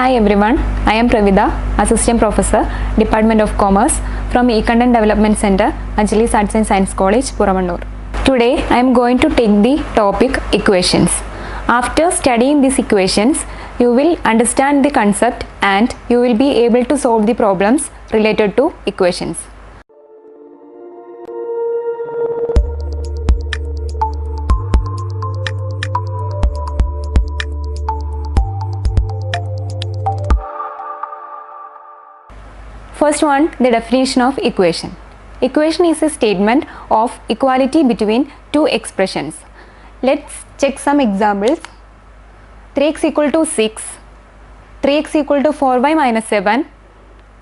Hi everyone, I am Pravida, Assistant Professor, Department of Commerce from E-Content Development Center, Anjali's Arts and Science College, Puramannur. Today I am going to take the topic equations. After studying these equations, you will understand the concept and you will be able to solve the problems related to equations. First one, the definition of equation. Equation is a statement of equality between two expressions. Let's check some examples. 3x equal to 6, 3x equal to 4y minus 7,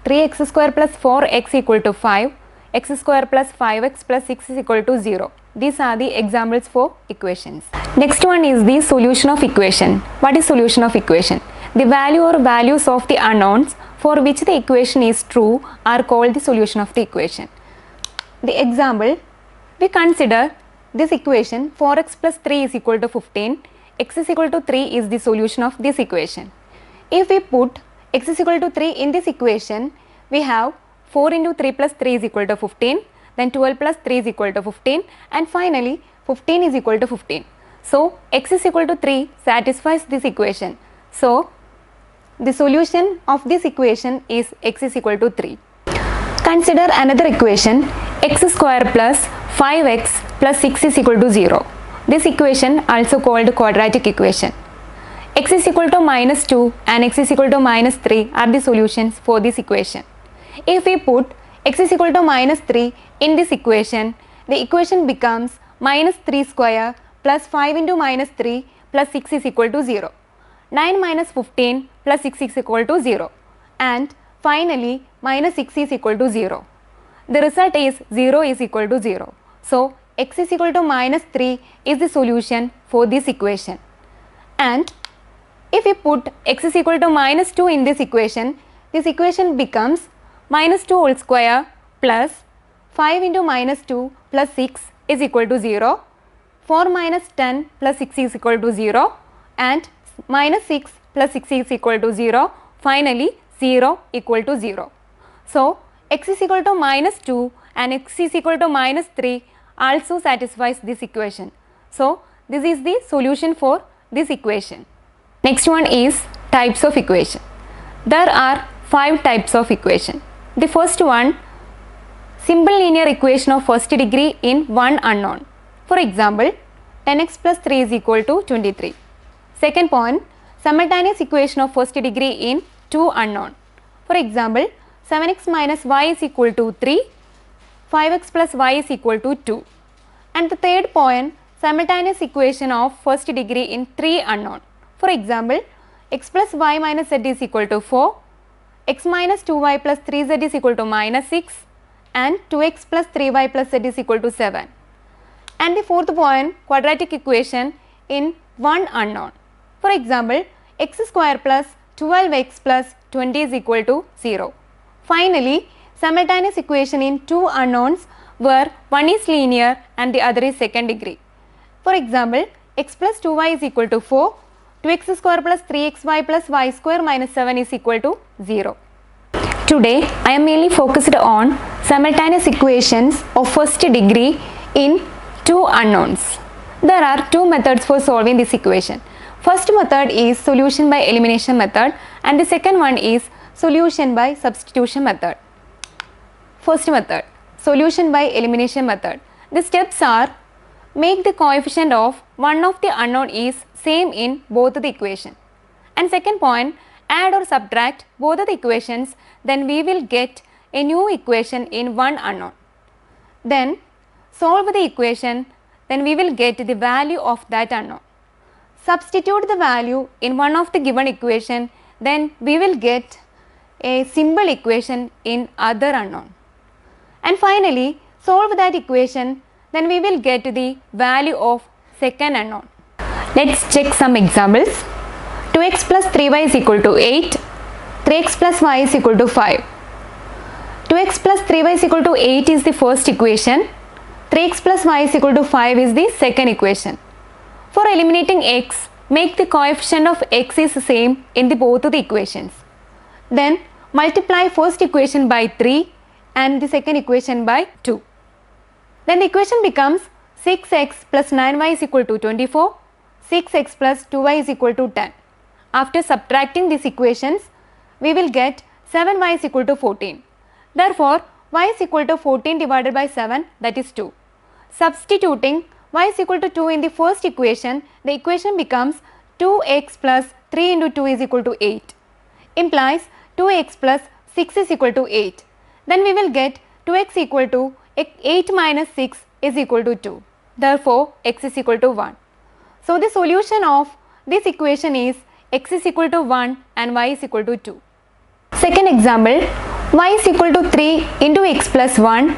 3x square plus 4x equal to 5, x square plus 5x plus 6 is equal to 0. These are the examples for equations. Next one is the solution of equation. What is solution of equation? The value or values of the unknowns for which the equation is true are called the solution of the equation. The example, we consider this equation 4x plus 3 is equal to 15, x is equal to 3 is the solution of this equation. If we put x is equal to 3 in this equation, we have 4 into 3 plus 3 is equal to 15, then 12 plus 3 is equal to 15, and finally 15 is equal to 15. So x is equal to 3 satisfies this equation. So the solution of this equation is x is equal to 3. Consider another equation, x square plus 5x plus 6 is equal to 0. This equation also called quadratic equation. X is equal to minus 2 and x is equal to minus 3 are the solutions for this equation. If we put x is equal to minus 3 in this equation, the equation becomes minus 3 square plus 5 into minus 3 plus 6 is equal to 0. 9 minus 15 plus 6 is equal to 0, and finally minus 6 is equal to 0. The result is 0 is equal to 0. So x is equal to minus 3 is the solution for this equation. And if we put x is equal to minus 2 in this equation becomes minus 2 whole square plus 5 into minus 2 plus 6 is equal to 0, 4 minus 10 plus 6 is equal to 0, and minus 6 plus 6 is equal to 0, finally 0 equal to 0. So x is equal to minus 2 and x is equal to minus 3 also satisfies this equation. So this is the solution for this equation. Next one is types of equation. There are 5 types of equation. The first one, simple linear equation of first degree in one unknown. For example, 10x plus 3 is equal to 23. Second point, simultaneous equation of first degree in two unknown. For example, 7x minus y is equal to 3, 5x plus y is equal to 2. And the third point, simultaneous equation of first degree in three unknown. For example, x plus y minus z is equal to 4, x minus 2y plus 3z is equal to minus 6, and 2x plus 3y plus z is equal to 7. And the fourth point, quadratic equation in one unknown. For example, x square plus 12x plus 20 is equal to 0. Finally, simultaneous equation in two unknowns where one is linear and the other is second degree. For example, x plus 2y is equal to 4, 2x square plus 3xy plus y square minus 7 is equal to 0. Today, I am mainly focused on simultaneous equations of first degree in two unknowns. There are two methods for solving this equation. First method is solution by elimination method and the second one is solution by substitution method. First method, solution by elimination method. The steps are, make the coefficient of one of the unknown is same in both the equation. And second point, add or subtract both of the equations, then we will get a new equation in one unknown. Then solve the equation, then we will get the value of that unknown. Substitute the value in one of the given equation, then we will get a simple equation in other unknown. And finally, solve that equation, then we will get the value of second unknown. Let's check some examples. 2x plus 3y is equal to 8, 3x plus y is equal to 5. 2x plus 3y is equal to 8 is the first equation, 3x plus y is equal to 5 is the second equation. For eliminating x, make the coefficient of x is same in the both of the equations. Then multiply first equation by 3 and the second equation by 2. Then the equation becomes 6x plus 9y is equal to 24, 6x plus 2y is equal to 10. After subtracting these equations, we will get 7y is equal to 14. Therefore, y is equal to 14 divided by 7, that is 2. Substituting y is equal to 2 in the first equation, the equation becomes 2x plus 3 into 2 is equal to 8. Implies 2x plus 6 is equal to 8. Then we will get 2x equal to 8 minus 6 is equal to 2. Therefore, x is equal to 1. So, the solution of this equation is x is equal to 1 and y is equal to 2. Second example, y is equal to 3 into x plus 1,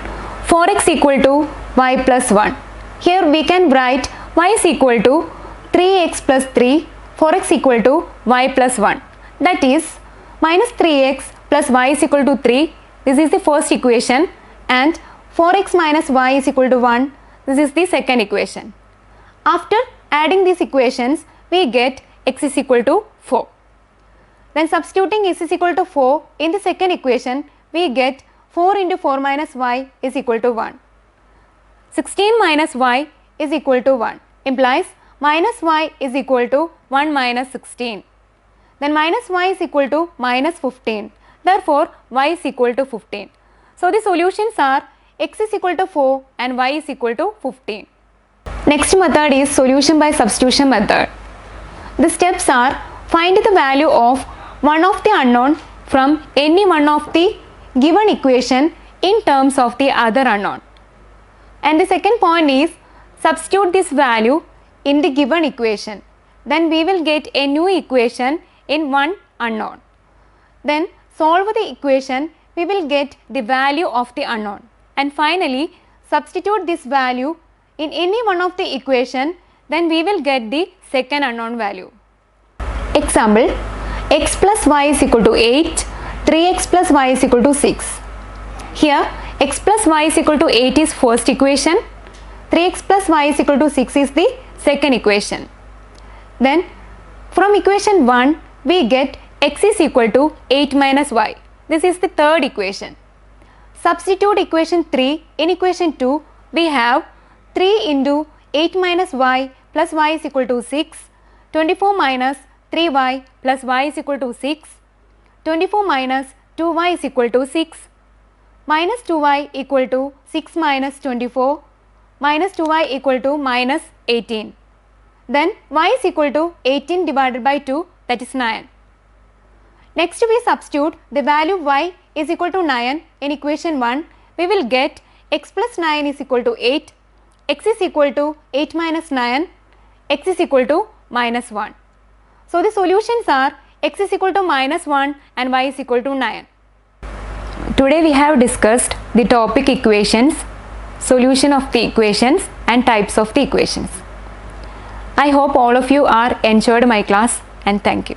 4x equal to y plus 1. Here we can write y is equal to 3x plus 3, 4x equal to y plus 1. That is minus 3x plus y is equal to 3. This is the first equation, and 4x minus y is equal to 1. This is the second equation. After adding these equations, we get x is equal to 4. Then substituting x is equal to 4 in the second equation, we get 4 into 4 minus y is equal to 1. 16 minus y is equal to 1 implies minus y is equal to 1 minus 16. Then minus y is equal to minus 15. Therefore, y is equal to 15. So, the solutions are x is equal to 4 and y is equal to 15. Next method is solution by substitution method. The steps are find the value of one of the unknown from any one of the given equation in terms of the other unknown. And the second point is substitute this value in the given equation. Then we will get a new equation in one unknown. Then solve the equation, we will get the value of the unknown. And finally, substitute this value in any one of the equation, then we will get the second unknown value. Example, x plus y is equal to 8, 3x plus y is equal to 6. Here x plus y is equal to 8 is first equation, 3x plus y is equal to 6 is the second equation. Then from equation 1 we get x is equal to 8 minus y. This is the third equation. Substitute equation 3 in equation 2, we have 3 into 8 minus y plus y is equal to 6, 24 minus 3y plus y is equal to 6, 24 minus 2y is equal to 6, minus 2y equal to 6 minus 24, minus 2y equal to minus 18. Then y is equal to 18 divided by 2, that is 9. Next we substitute the value y is equal to 9 in equation 1, we will get x plus 9 is equal to 8, x is equal to 8 minus 9, x is equal to minus 1. So, the solutions are x is equal to minus 1 and y is equal to 9. Today we have discussed the topic equations, solution of the equations and types of the equations. I hope all of you are enjoyed my class, and thank you.